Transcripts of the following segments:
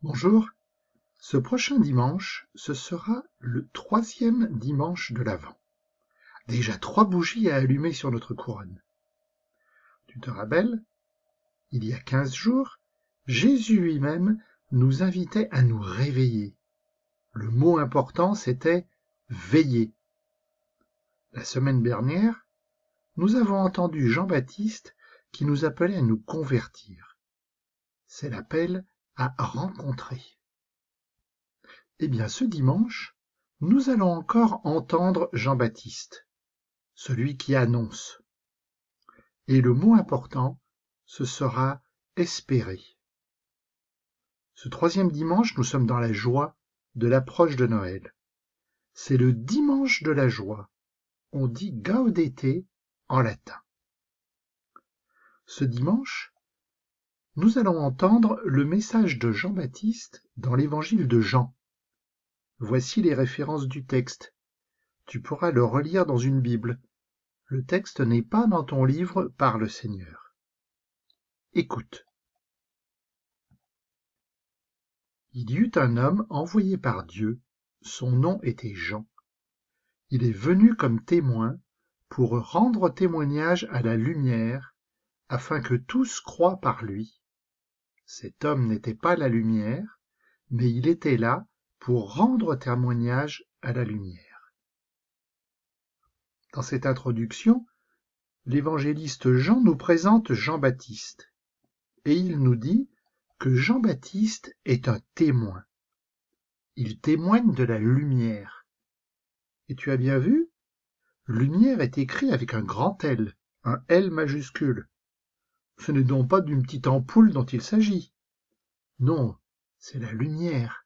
Bonjour, ce prochain dimanche, ce sera le 3e dimanche de l'Avent. Déjà 3 bougies à allumer sur notre couronne. Tu te rappelles, il y a 15 jours, Jésus lui-même nous invitait à nous réveiller. Le mot important, c'était « veiller ». La semaine dernière, nous avons entendu Jean-Baptiste qui nous appelait à nous convertir. C'est l'appel à rencontrer. Eh bien, ce dimanche, nous allons encore entendre Jean-Baptiste, celui qui annonce. Et le mot important, ce sera espérer. Ce 3e dimanche, nous sommes dans la joie de l'approche de Noël. C'est le dimanche de la joie. On dit Gaudete en latin. Ce dimanche, nous allons entendre le message de Jean-Baptiste dans l'évangile de Jean. Voici les références du texte. Tu pourras le relire dans une Bible. Le texte n'est pas dans ton livre par le Seigneur. Écoute. Il y eut un homme envoyé par Dieu. Son nom était Jean. Il est venu comme témoin pour rendre témoignage à la lumière, afin que tous croient par lui. Cet homme n'était pas la lumière, mais il était là pour rendre témoignage à la lumière. Dans cette introduction, l'évangéliste Jean nous présente Jean-Baptiste, et il nous dit que Jean-Baptiste est un témoin. Il témoigne de la lumière. Et tu as bien vu, lumière est écrit avec un grand L, un L majuscule. Ce n'est donc pas d'une petite ampoule dont il s'agit. Non, c'est la lumière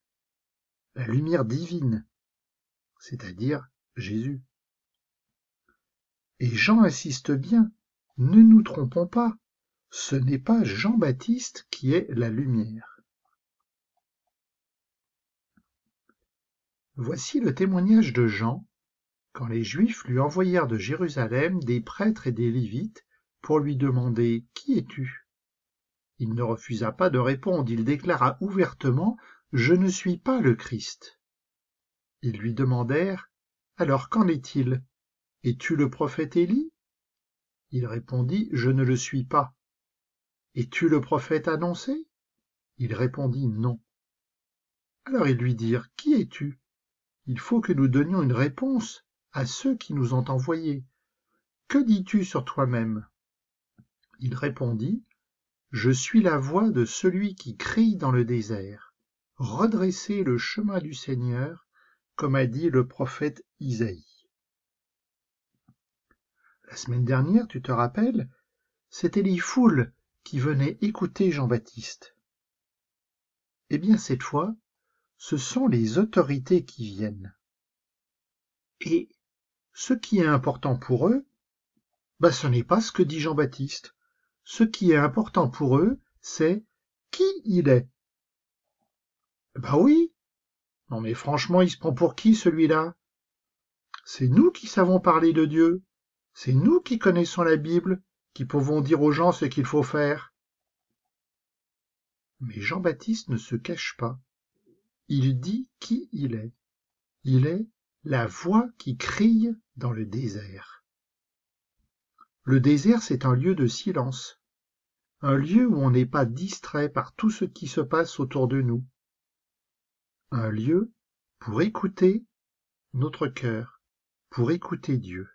divine, c'est-à-dire Jésus. Et Jean insiste bien, ne nous trompons pas, ce n'est pas Jean-Baptiste qui est la lumière. Voici le témoignage de Jean, quand les Juifs lui envoyèrent de Jérusalem des prêtres et des Lévites pour lui demander « Qui es-tu » Il ne refusa pas de répondre, il déclara ouvertement « Je ne suis pas le Christ ». Ils lui demandèrent « Alors qu'en est-il ? Es-tu le prophète Élie » Il répondit « Je ne le suis pas ». « Es-tu le prophète annoncé » Il répondit « Non ». Alors ils lui dirent « Qui es-tu ? Il faut que nous donnions une réponse à ceux qui nous ont envoyés. Que dis-tu sur toi-même » Il répondit « Je suis la voix de celui qui crie dans le désert. Redressez le chemin du Seigneur, comme a dit le prophète Isaïe. » La semaine dernière, tu te rappelles, c'étaient les foules qui venaient écouter Jean-Baptiste. Eh bien, cette fois, ce sont les autorités qui viennent. Et ce qui est important pour eux, ce n'est pas ce que dit Jean-Baptiste. Ce qui est important pour eux, c'est qui il est. Oui. Non mais franchement, il se prend pour qui celui-là? C'est nous qui savons parler de Dieu. C'est nous qui connaissons la Bible, qui pouvons dire aux gens ce qu'il faut faire. Mais Jean-Baptiste ne se cache pas. Il dit qui il est. Il est la voix qui crie dans le désert. Le désert, c'est un lieu de silence, un lieu où on n'est pas distrait par tout ce qui se passe autour de nous, un lieu pour écouter notre cœur, pour écouter Dieu.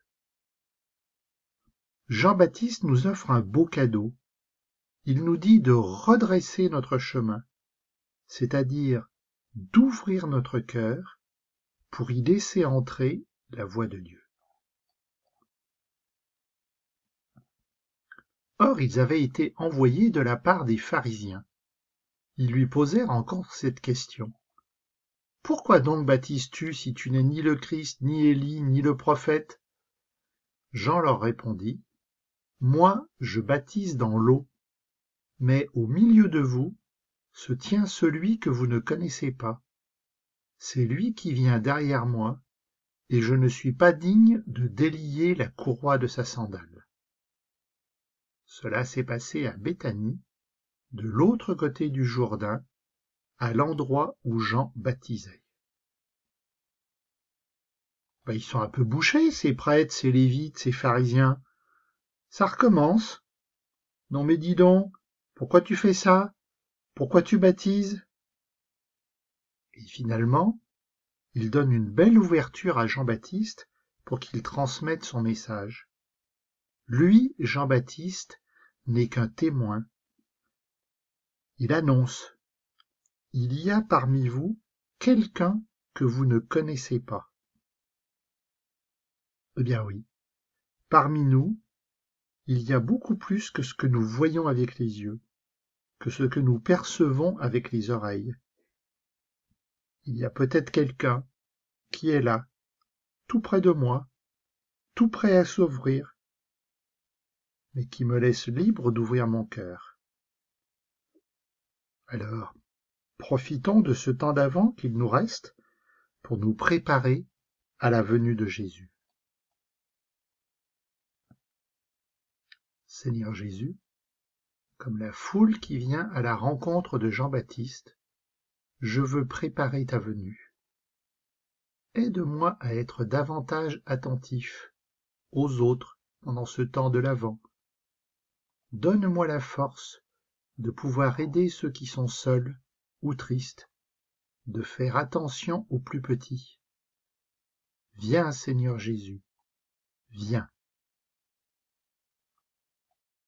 Jean-Baptiste nous offre un beau cadeau. Il nous dit de redresser notre chemin, c'est-à-dire d'ouvrir notre cœur pour y laisser entrer la voix de Dieu. Or, ils avaient été envoyés de la part des pharisiens. Ils lui posèrent encore cette question. « Pourquoi donc baptises-tu si tu n'es ni le Christ, ni Élie, ni le prophète ?» Jean leur répondit. « Moi, je baptise dans l'eau, mais au milieu de vous se tient celui que vous ne connaissez pas. C'est lui qui vient derrière moi, et je ne suis pas digne de délier la courroie de sa sandale. » Cela s'est passé à Béthanie, de l'autre côté du Jourdain, à l'endroit où Jean baptisait. Ils sont un peu bouchés, ces prêtres, ces lévites, ces pharisiens. Ça recommence. Non mais dis donc, pourquoi tu fais ça? Pourquoi tu baptises? Et finalement, il donne une belle ouverture à Jean-Baptiste pour qu'il transmette son message. Lui, Jean-Baptiste, n'est qu'un témoin. Il annonce: il y a parmi vous quelqu'un que vous ne connaissez pas. Eh bien oui, parmi nous, il y a beaucoup plus que ce que nous voyons avec les yeux, que ce que nous percevons avec les oreilles. Il y a peut-être quelqu'un qui est là, tout près de moi, tout prêt à s'ouvrir, mais qui me laisse libre d'ouvrir mon cœur. Alors, profitons de ce temps d'avant qu'il nous reste pour nous préparer à la venue de Jésus. Seigneur Jésus, comme la foule qui vient à la rencontre de Jean-Baptiste, je veux préparer ta venue. Aide-moi à être davantage attentif aux autres pendant ce temps de l'Avent. Donne-moi la force de pouvoir aider ceux qui sont seuls ou tristes, de faire attention aux plus petits. Viens, Seigneur Jésus, viens.